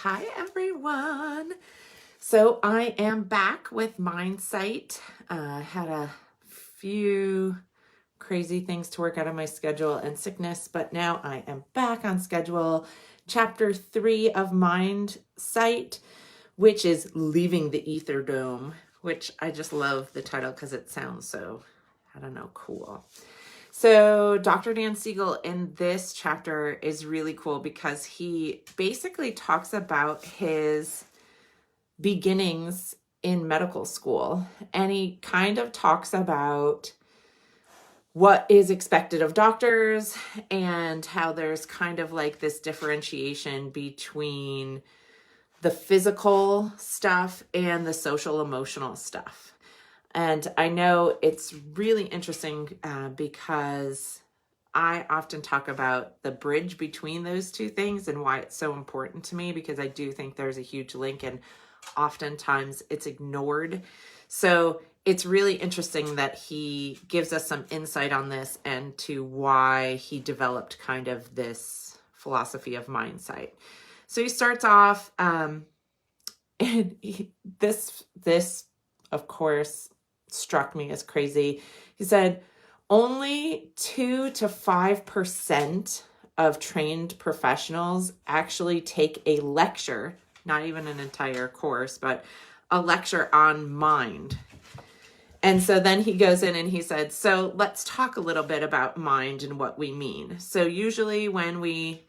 Hi, everyone. So I am back with Mindsight. Had a few crazy things to work out of my schedule and sickness, but now I am back on schedule. Chapter 3 of Mindsight, which is Leaving the Ether Dome, which I just love the title because it sounds so, I don't know, cool. So Dr. Dan Siegel in this chapter is really cool because he basically talks about his beginnings in medical school, and he kind of talks about what is expected of doctors and how there's kind of like this differentiation between the physical stuff and the social emotional stuff. And I know it's really interesting because I often talk about the bridge between those two things and why it's so important to me, because I do think there's a huge link and oftentimes it's ignored. So it's really interesting that he gives us some insight on this and to why he developed kind of this philosophy of mindsight. So he starts off, and this, of course, struck me as crazy. He said, only 2 to 5% of trained professionals actually take a lecture, not even an entire course, but a lecture on mind. And so then he goes in and he said, so let's talk a little bit about mind and what we mean. So usually when we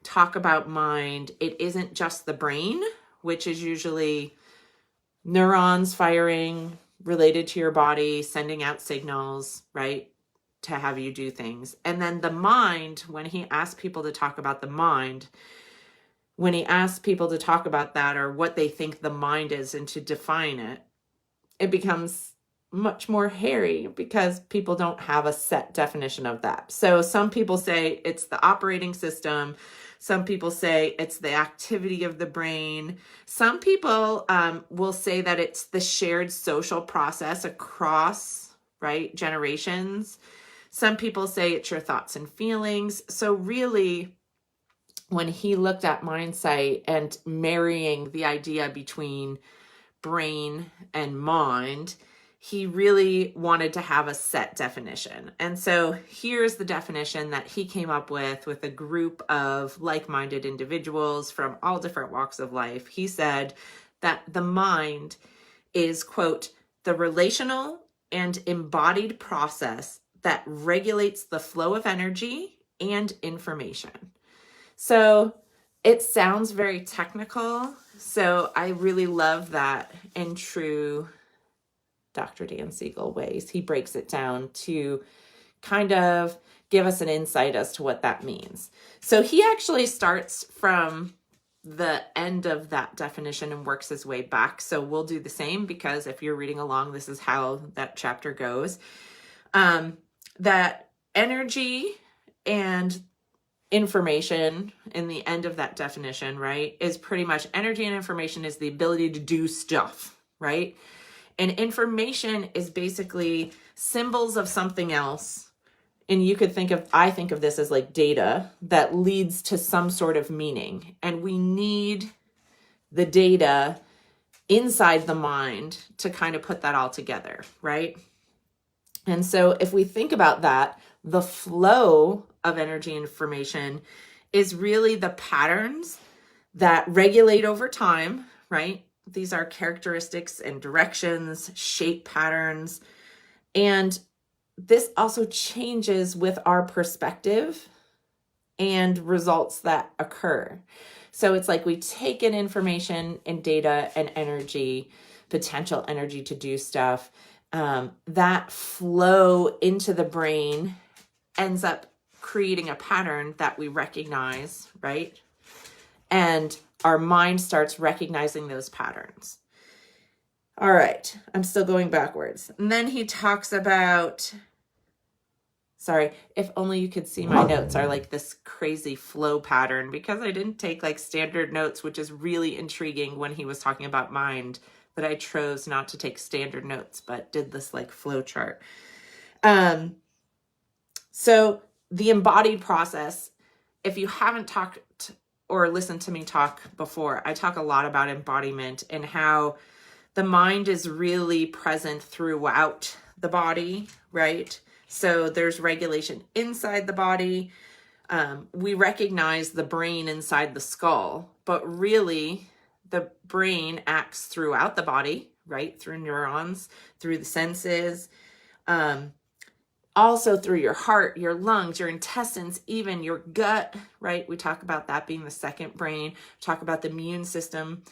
talk about mind, it isn't just the brain, which is usually neurons firing related to your body, sending out signals, right, to have you do things. And then the mind, when he asks people to talk about the mind, when he asks people to talk about that or what they think the mind is and to define it, it becomes much more hairy because people don't have a set definition of that. So some people say it's the operating system. Some people say it's the activity of the brain. Some people will say that it's the shared social process across, right, generations. Some people say it's your thoughts and feelings. So really, when he looked at Mindsight and marrying the idea between brain and mind, he really wanted to have a set definition. And so here's the definition that he came up with a group of like-minded individuals from all different walks of life. He said that the mind is, quote, the relational and embodied process that regulates the flow of energy and information. So it sounds very technical. So I really love that in true Dr. Dan Siegel ways. He breaks it down to kind of give us an insight as to what that means. So he actually starts from the end of that definition and works his way back. So we'll do the same, because if you're reading along, this is how that chapter goes. That energy and information in the end of that definition, right, is pretty much energy and information is the ability to do stuff, right? And information is basically symbols of something else. And you could I think of this as like data that leads to some sort of meaning. And we need the data inside the mind to kind of put that all together, right? And so if we think about that, the flow of energy information is really the patterns that regulate over time, right? These are characteristics and directions, shape patterns. And this also changes with our perspective and results that occur. So it's like we take in information and data and energy, potential energy to do stuff, that flow into the brain ends up creating a pattern that we recognize, right? And our mind starts recognizing those patterns. All right, I'm still going backwards. And then he talks about, sorry, if only you could see my notes are like this crazy flow pattern, because I didn't take like standard notes, which is really intriguing when he was talking about mind, that I chose not to take standard notes, but did this like flow chart. So the embodied process, if you haven't talked or listened to me talk before, I talk a lot about embodiment and how the mind is really present throughout the body, right? So there's regulation inside the body. We recognize the brain inside the skull, but really the brain acts throughout the body, right? Through neurons, through the senses, also through your heart, your lungs, your intestines, even your gut, right? We talk about that being the second brain. Talk about the immune system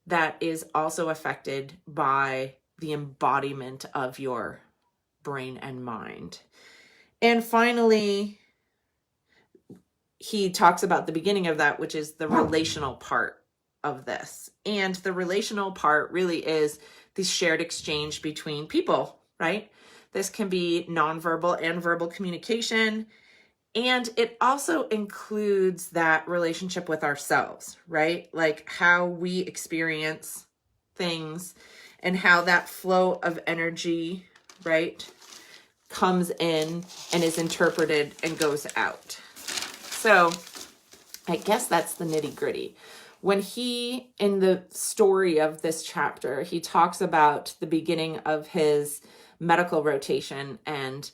that is also affected by the embodiment of your brain and mind. And finally, he talks about the beginning of that, which is the relational part of this. And the relational part really is the shared exchange between people, right? This can be nonverbal and verbal communication. And it also includes that relationship with ourselves, right? Like how we experience things and how that flow of energy, right, comes in and is interpreted and goes out. So I guess that's the nitty gritty. When he, in the story of this chapter, he talks about the beginning of his medical rotation and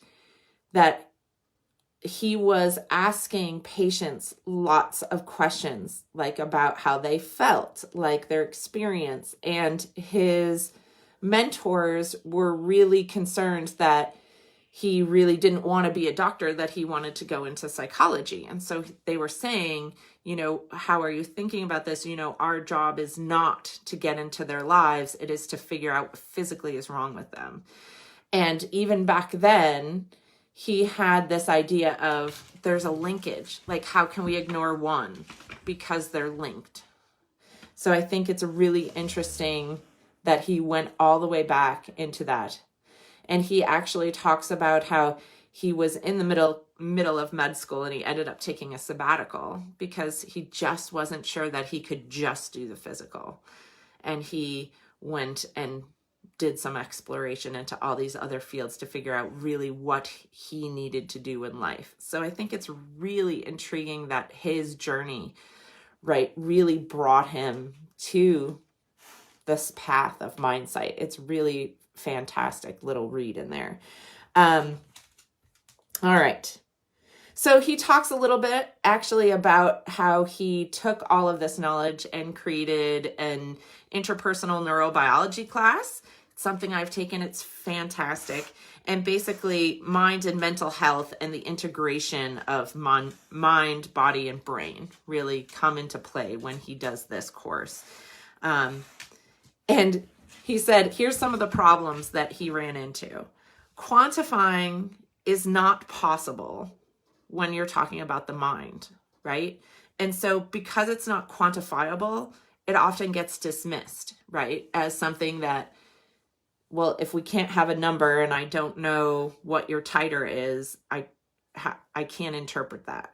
that he was asking patients lots of questions, like about how they felt, like their experience. And his mentors were really concerned that he really didn't want to be a doctor, that he wanted to go into psychology. And so they were saying, you know, how are you thinking about this? You know, our job is not to get into their lives. It is to figure out what physically is wrong with them. And even back then, he had this idea of there's a linkage. Like, how can we ignore one? Because they're linked. So I think it's really interesting that he went all the way back into that. And he actually talks about how he was in the middle of med school and he ended up taking a sabbatical because he just wasn't sure that he could just do the physical. And he went and did some exploration into all these other fields to figure out really what he needed to do in life. So I think it's really intriguing that his journey, right, really brought him to this path of Mindsight. It's really fantastic little read in there. All right. So he talks a little bit actually about how he took all of this knowledge and created an interpersonal neurobiology class. It's something I've taken. It's fantastic. And basically mind and mental health and the integration of mind, body, and brain really come into play when he does this course. And he said, here's some of the problems that he ran into. Quantifying is not possible when you're talking about the mind, right? And so because it's not quantifiable, it often gets dismissed, right? As something that, well, if we can't have a number and I don't know what your titer is, I can't interpret that.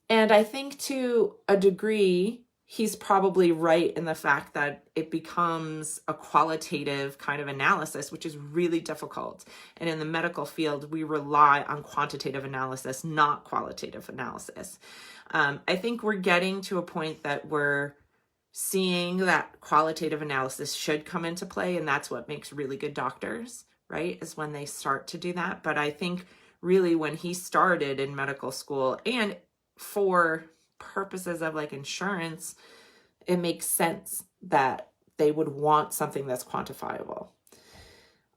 And I think to a degree, he's probably right in the fact that it becomes a qualitative kind of analysis, which is really difficult. And in the medical field, we rely on quantitative analysis, not qualitative analysis. I think we're getting to a point that we're seeing that qualitative analysis should come into play. And that's what makes really good doctors, right? Is when they start to do that. But I think really when he started in medical school and for purposes of like insurance, it makes sense that they would want something that's quantifiable.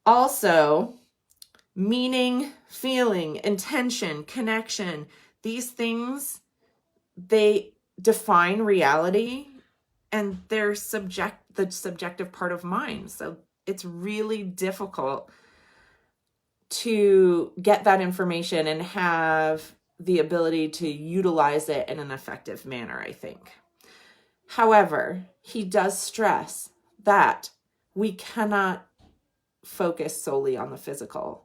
Also, meaning, feeling, intention, connection, these things, they define reality and they're the subjective part of mind. So it's really difficult to get that information and have the ability to utilize it in an effective manner, I think. However, he does stress that we cannot focus solely on the physical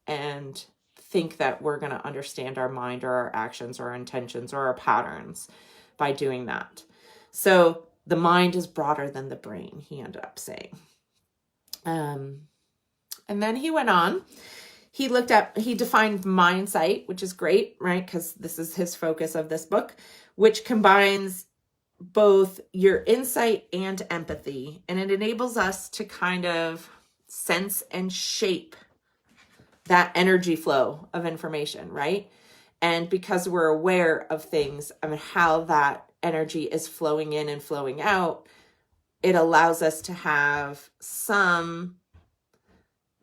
and think that we're going to understand our mind or our actions or our intentions or our patterns by doing that. So the mind is broader than the brain, he ended up saying. And then he went on. He defined Mindsight, which is great, right? Because this is his focus of this book, which combines both your insight and empathy, and it enables us to kind of sense and shape that energy flow of information, right? And because we're aware of things, I mean, how that energy is flowing in and flowing out, it allows us to have some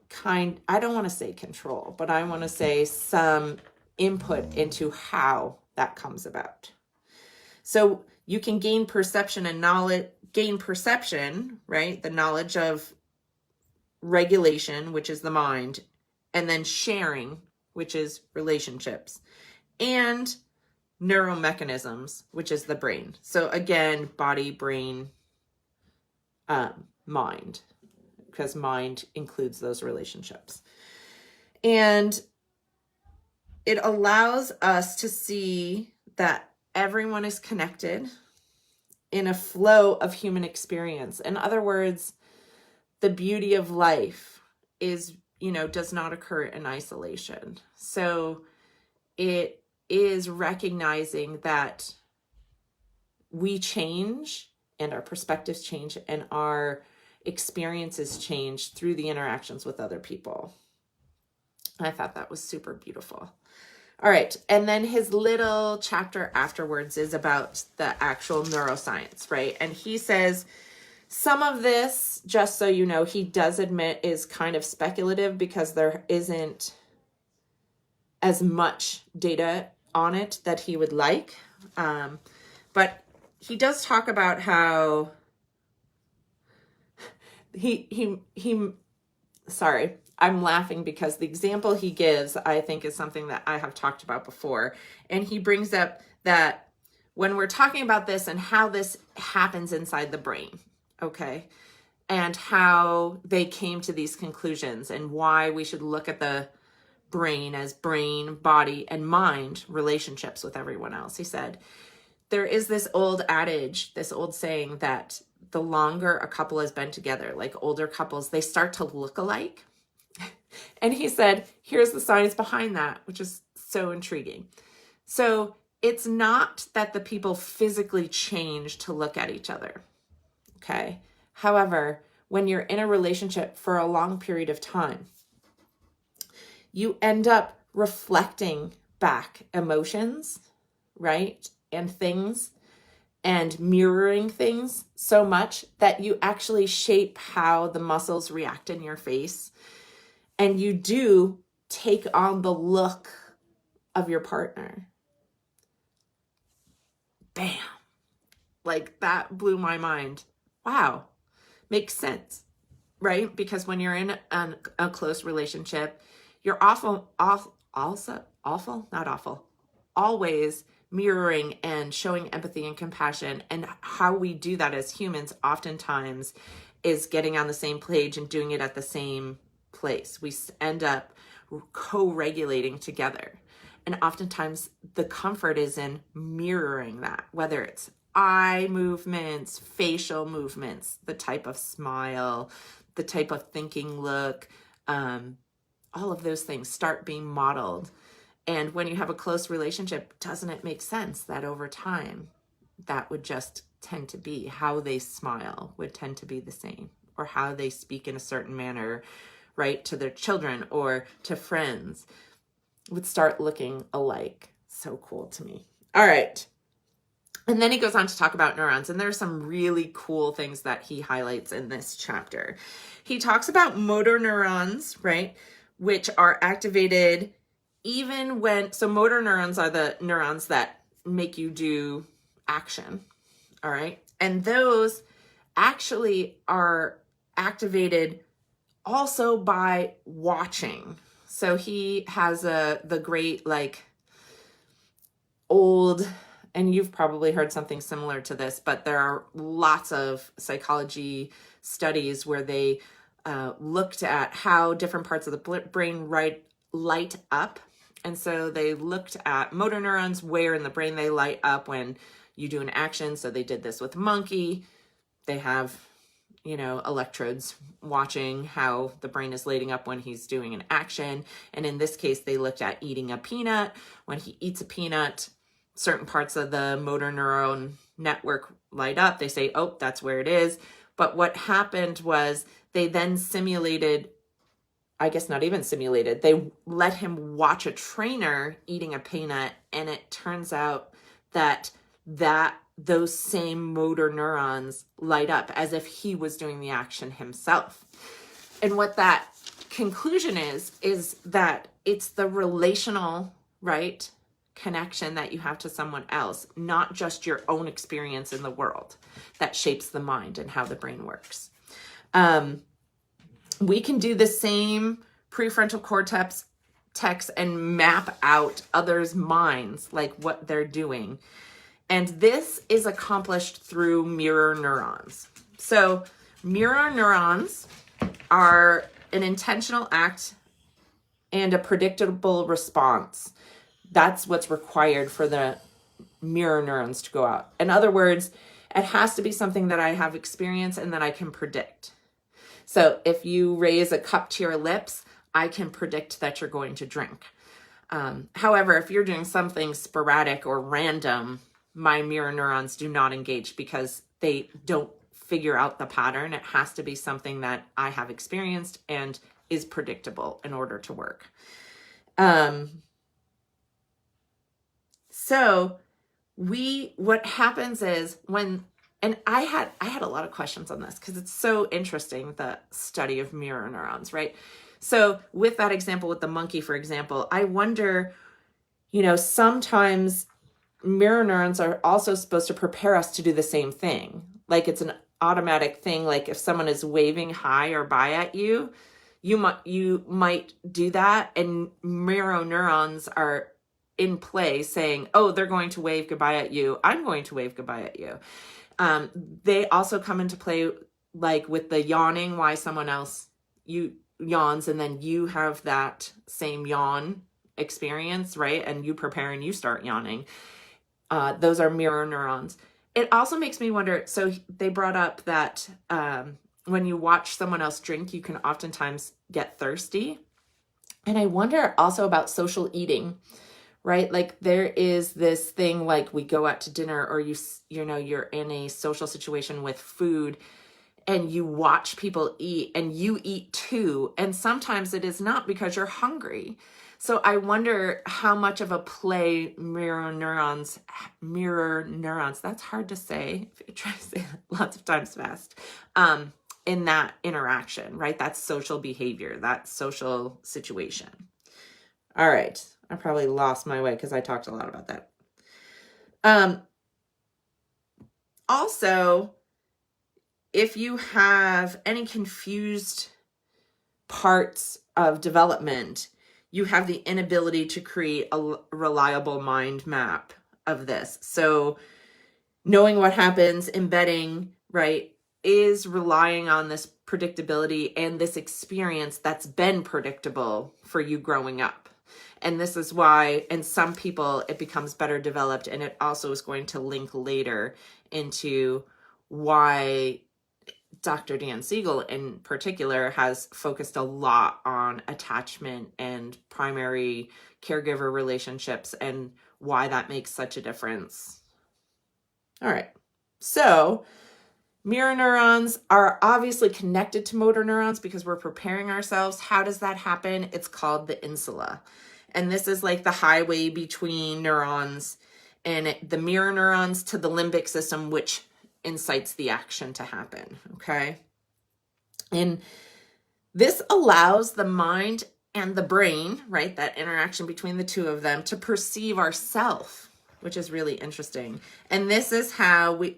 kind, I don't want to say control, but I want to say some input into how that comes about. So you can gain perception and knowledge, gain perception, right? The knowledge of regulation, which is the mind, and then sharing, which is relationships, and neuromechanisms, which is the brain. So again, body, brain, mind, because mind includes those relationships. And it allows us to see that everyone is connected in a flow of human experience. In other words, the beauty of life is, does not occur in isolation. So it is recognizing that we change and our perspectives change and our experiences change through the interactions with other people. I thought that was super beautiful. All right. And then his little chapter afterwards is about the actual neuroscience, right? And he says some of this, just so you know, he does admit is kind of speculative because there isn't as much data on it that he would like. But he does talk about how sorry, I'm laughing because the example he gives, I think, is something that I have talked about before. And he brings up that when we're talking about this and how this happens inside the brain, okay, and how they came to these conclusions and why we should look at the brain as brain, body, and mind relationships with everyone else. He said, there is this old adage, this old saying that the longer a couple has been together, like older couples, they start to look alike. And he said, here's the science behind that, which is so intriguing. So it's not that the people physically change to look at each other. Okay. However, when you're in a relationship for a long period of time, you end up reflecting back emotions, right? And things, and mirroring things so much that you actually shape how the muscles react in your face. And you do take on the look of your partner. Bam. Like that blew my mind. Wow. Makes sense, right? Because when you're in a close relationship, you're always mirroring and showing empathy and compassion. And how we do that as humans oftentimes is getting on the same page and doing it at the same place. We end up co-regulating together. And oftentimes the comfort is in mirroring that, whether it's eye movements, facial movements, the type of smile, the type of thinking look, all of those things start being modeled. And when you have a close relationship, doesn't it make sense that over time, that would just tend to be how they smile would tend to be the same, or how they speak in a certain manner, right, to their children or to friends would start looking alike. So cool to me. All right. And then he goes on to talk about neurons, and there's some really cool things that he highlights in this chapter. He talks about motor neurons, right, which are activated even when, so motor neurons are the neurons that make you do action, all right? And those actually are activated also by watching. So he has the great, like, old, and you've probably heard something similar to this, but there are lots of psychology studies where they looked at how different parts of the brain light up. And so they looked at motor neurons, where in the brain they light up when you do an action. So they did this with a monkey. They have, electrodes watching how the brain is lighting up when he's doing an action. And in this case, they looked at eating a peanut. When he eats a peanut, certain parts of the motor neuron network light up. They say, oh, that's where it is. But what happened was they then simulated, I guess not even simulated, they let him watch a trainer eating a peanut, and it turns out that those same motor neurons light up as if he was doing the action himself. And what that conclusion is that it's the relational, right, connection that you have to someone else, not just your own experience in the world, that shapes the mind and how the brain works. We can do the same prefrontal cortex and map out others' minds, like what they're doing. And this is accomplished through mirror neurons. So mirror neurons are an intentional act and a predictable response. That's what's required for the mirror neurons to go out. In other words, it has to be something that I have experience and that I can predict. So if you raise a cup to your lips, I can predict that you're going to drink. However, if you're doing something sporadic or random, my mirror neurons do not engage because they don't figure out the pattern. It has to be something that I have experienced and is predictable in order to work. So what happens is and I had a lot of questions on this because it's so interesting, the study of mirror neurons, right? So with that example, with the monkey, for example, I wonder, sometimes mirror neurons are also supposed to prepare us to do the same thing. Like it's an automatic thing. Like if someone is waving hi or bye at you, you might do that. And mirror neurons are in play saying, oh, they're going to wave goodbye at you. I'm going to wave goodbye at you. They also come into play like with the yawning, why someone else yawns and then you have that same yawn experience, right? And you prepare and you start yawning. Those are mirror neurons. It also makes me wonder, so they brought up that when you watch someone else drink, you can oftentimes get thirsty. And I wonder also about social eating, right? Like there is this thing like we go out to dinner or you're in a social situation with food and you watch people eat and you eat too. And sometimes it is not because you're hungry. So I wonder how much of a play mirror neurons, that's hard to say, if you try to say that lots of times fast, in that interaction, right? That's social behavior, that social situation. All right. I probably lost my way because I talked a lot about that. Also, if you have any confused parts of development, you have the inability to create a reliable mind map of this. So knowing what happens, embedding, right, is relying on this predictability and this experience that's been predictable for you growing up. And this is why, in some people, it becomes better developed. And it also is going to link later into why Dr. Dan Siegel in particular has focused a lot on attachment and primary caregiver relationships and why that makes such a difference. All right. So mirror neurons are obviously connected to motor neurons because we're preparing ourselves. How does that happen? It's called the insula. And this is like the highway between neurons and the mirror neurons to the limbic system, which incites the action to happen, okay? And this allows the mind and the brain, right, that interaction between the two of them, to perceive ourself, which is really interesting. And this is how we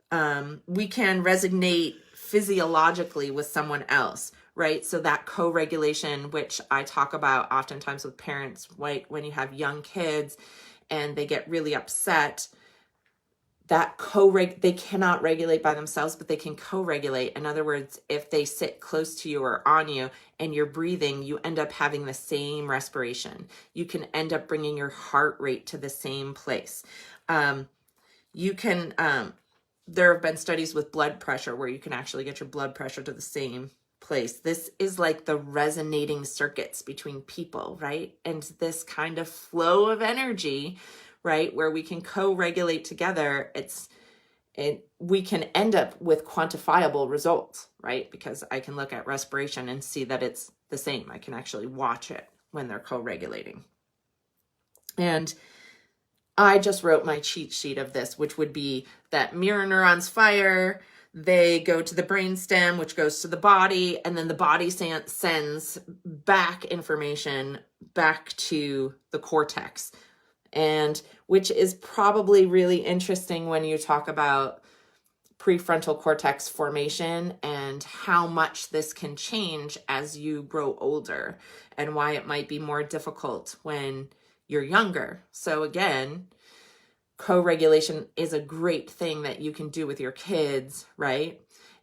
can resonate physiologically with someone else, right? So that co-regulation, which I talk about oftentimes with parents, like when you have young kids and they get really upset, that they cannot regulate by themselves, but they can co-regulate. In other words, if they sit close to you or on you and you're breathing, you end up having the same respiration. You can end up bringing your heart rate to the same place. You can, there have been studies with blood pressure where you can actually get your blood pressure to the same place. This is like the resonating circuits between people, right? And this kind of flow of energy, right, where we can co-regulate together. we can end up with quantifiable results, right? Because I can look at respiration and see that it's the same. I can actually watch it when they're co-regulating. And I just wrote my cheat sheet of this, which would be that mirror neurons fire, they go to the brainstem, which goes to the body, and then the body sends back information back to the cortex. And which is probably really interesting when you talk about prefrontal cortex formation and how much this can change as you grow older, and why it might be more difficult when you're younger. So again, co-regulation is a great thing that you can do with your kids, right?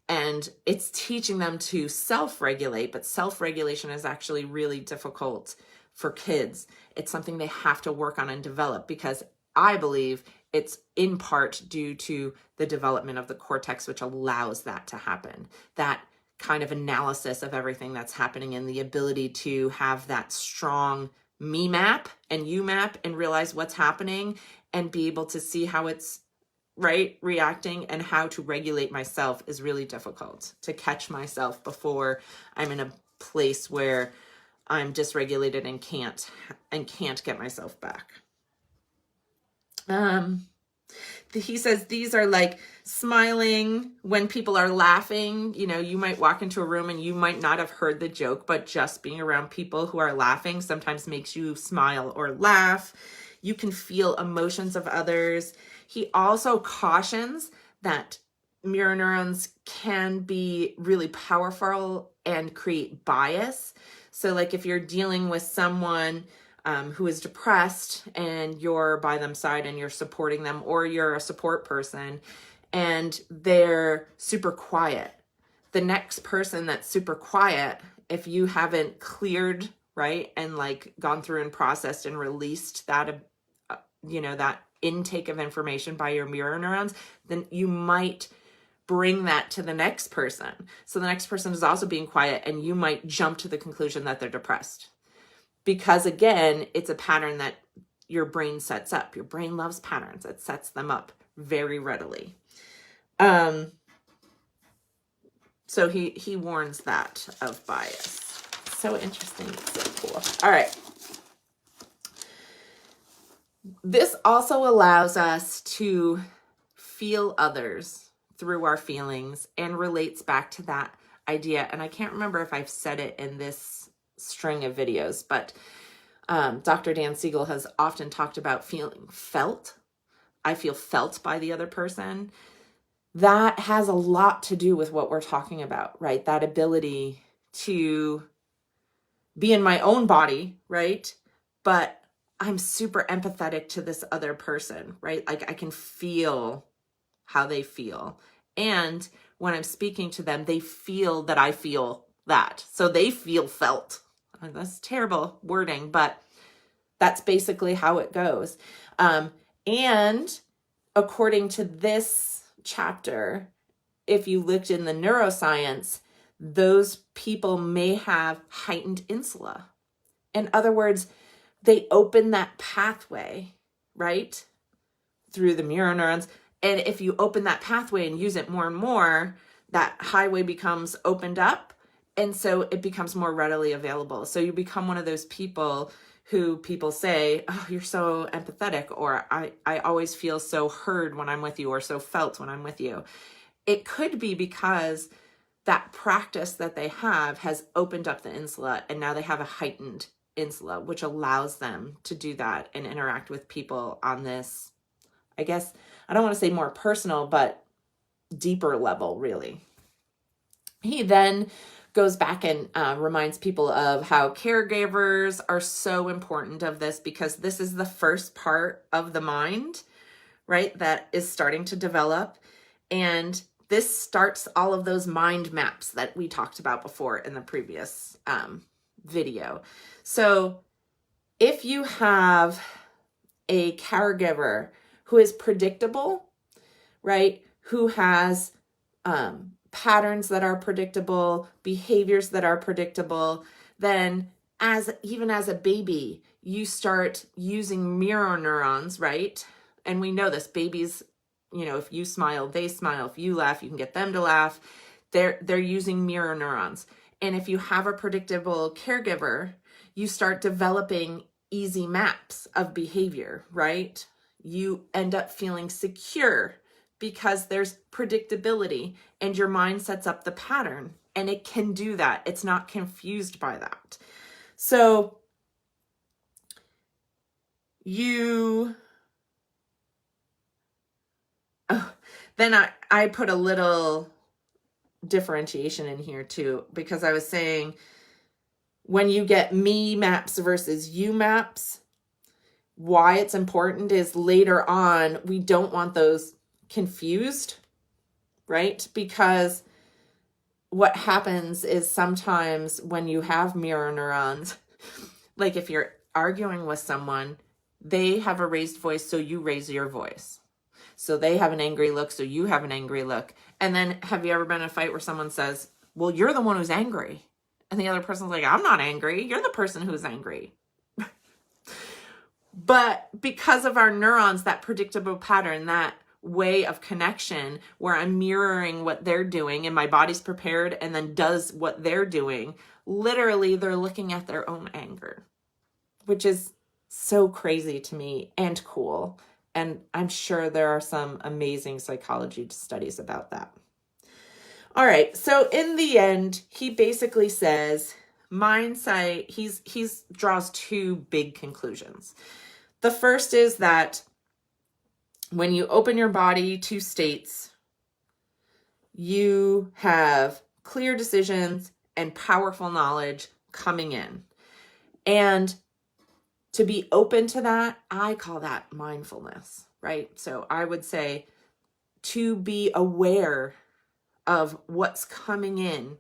And it's teaching them to self-regulate, but self-regulation is actually really difficult for kids. It's something they have to work on and develop, because I believe it's in part due to the development of the cortex, which allows that to happen. That kind of analysis of everything that's happening, and the ability to have that strong me map and you map and realize what's happening and be able to see how it's reacting and how to regulate myself is really difficult. To catch myself before I'm in a place where I'm dysregulated and can't get myself back. He says these are like smiling when people are laughing. You know, you might walk into a room and you might not have heard the joke, but just being around people who are laughing sometimes makes you smile or laugh. You can feel emotions of others. He also cautions that mirror neurons can be really powerful and create bias. So like if you're dealing with someone who is depressed and you're by them side and you're supporting them, or you're a support person and they're super quiet, the next person that's super quiet, if you haven't cleared, right, and like gone through and processed and released that, that intake of information by your mirror neurons, then you might bring that to the next person. So the next person is also being quiet, and you might jump to the conclusion that they're depressed. Because again, it's a pattern that your brain sets up. Your brain loves patterns. It sets them up very readily. So he warns that of bias. So interesting. It's so cool. All right. This also allows us to feel others through our feelings, and relates back to that idea. And I can't remember if I've said it in this string of videos, but Dr. Dan Siegel has often talked about feeling felt. I feel felt by the other person. That has a lot to do with what we're talking about, right? That ability to be in my own body, right? But I'm super empathetic to this other person, right? Like I can feel how they feel. And when I'm speaking to them, they feel that I feel that. So they feel felt. That's terrible wording, but that's basically how it goes. And according to this chapter, if you looked in the neuroscience, those people may have heightened insula. In other words, they open that pathway, right, through the mirror neurons. And if you open that pathway and use it more and more, that highway becomes opened up. And so it becomes more readily available. So you become one of those people who people say, oh, you're so empathetic, or I always feel so heard when I'm with you, or so felt when I'm with you. It could be because that practice that they have has opened up the insula, and now they have a heightened insula, which allows them to do that and interact with people on this, I guess, I don't want to say more personal, but deeper level, really. He then goes back and reminds people of how caregivers are so important of this, because this is the first part of the mind, right, that is starting to develop. And this starts all of those mind maps that we talked about before in the previous video. So if you have a caregiver who is predictable, right, who has patterns that are predictable, behaviors that are predictable, then even as a baby, you start using mirror neurons, right? And we know this, babies you know, if you smile, they smile. If you laugh, you can get them to laugh. They're using mirror neurons. And if you have a predictable caregiver, you start developing easy maps of behavior, right? You end up feeling secure because there's predictability and your mind sets up the pattern, and it can do that. It's not confused by that. So then I put a little differentiation in here too, because I was saying when you get me maps versus you maps, why it's important is later on, we don't want those confused, right? Because what happens is sometimes when you have mirror neurons, like if you're arguing with someone, they have a raised voice, so you raise your voice. So they have an angry look, so you have an angry look. And then have you ever been in a fight where someone says, well, you're the one who's angry? And the other person's like, I'm not angry. You're the person who's angry. But because of our neurons, that predictable pattern, that way of connection where I'm mirroring what they're doing and my body's prepared and then does what they're doing, literally they're looking at their own anger, which is so crazy to me and cool. And I'm sure there are some amazing psychology studies about that. All right. So in the end, he basically says Mindsight, he's draws two big conclusions. The first is that when you open your body to states, you have clear decisions and powerful knowledge coming in. And to be open to that, I call that mindfulness, right? So I would say to be aware of what's coming in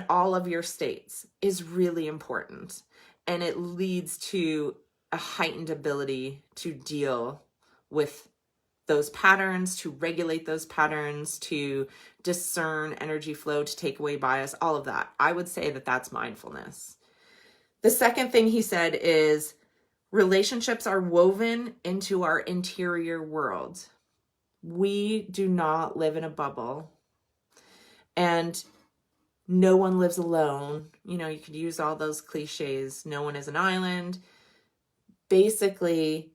all of your states is really important. And it leads to a heightened ability to deal with those patterns, to regulate those patterns, to discern energy flow, to take away bias, all of that. I would say that that's mindfulness. The second thing he said is relationships are woven into our interior world. We do not live in a bubble, and no one lives alone. You know, you could use all those cliches. No one is an island. Basically,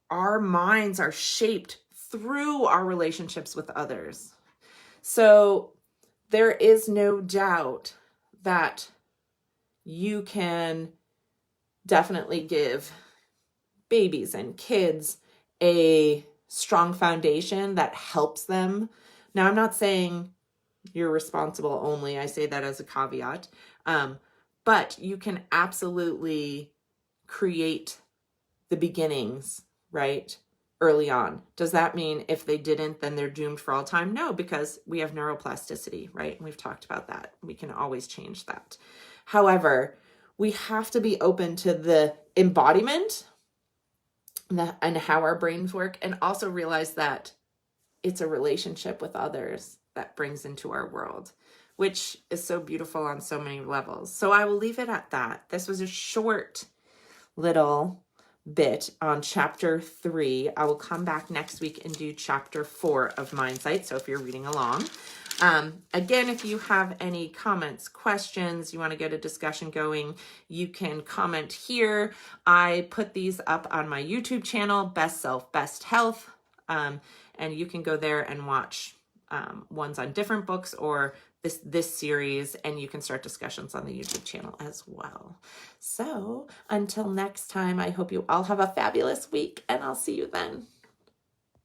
our minds are shaped through our relationships with others. So there is no doubt that you can definitely give babies and kids a strong foundation that helps them. Now, I'm not saying you're responsible only. I say that as a caveat. But you can absolutely create the beginnings, right? Early on. Does that mean if they didn't, then they're doomed for all time? No, because we have neuroplasticity, right? And we've talked about that. We can always change that. However, we have to be open to the embodiment and how our brains work, and also realize that it's a relationship with others that brings into our world, which is so beautiful on so many levels. So I will leave it at that. This was a short little bit on chapter 3. I will come back next week and do chapter 4 of Mindsight. So if you're reading along, again, if you have any comments, questions, you want to get a discussion going, you can comment here. I put these up on my YouTube channel, Best Self, Best Health. And you can go there and watch ones on different books or this series, and you can start discussions on the YouTube channel as well. So until next time, I hope you all have a fabulous week, and I'll see you then.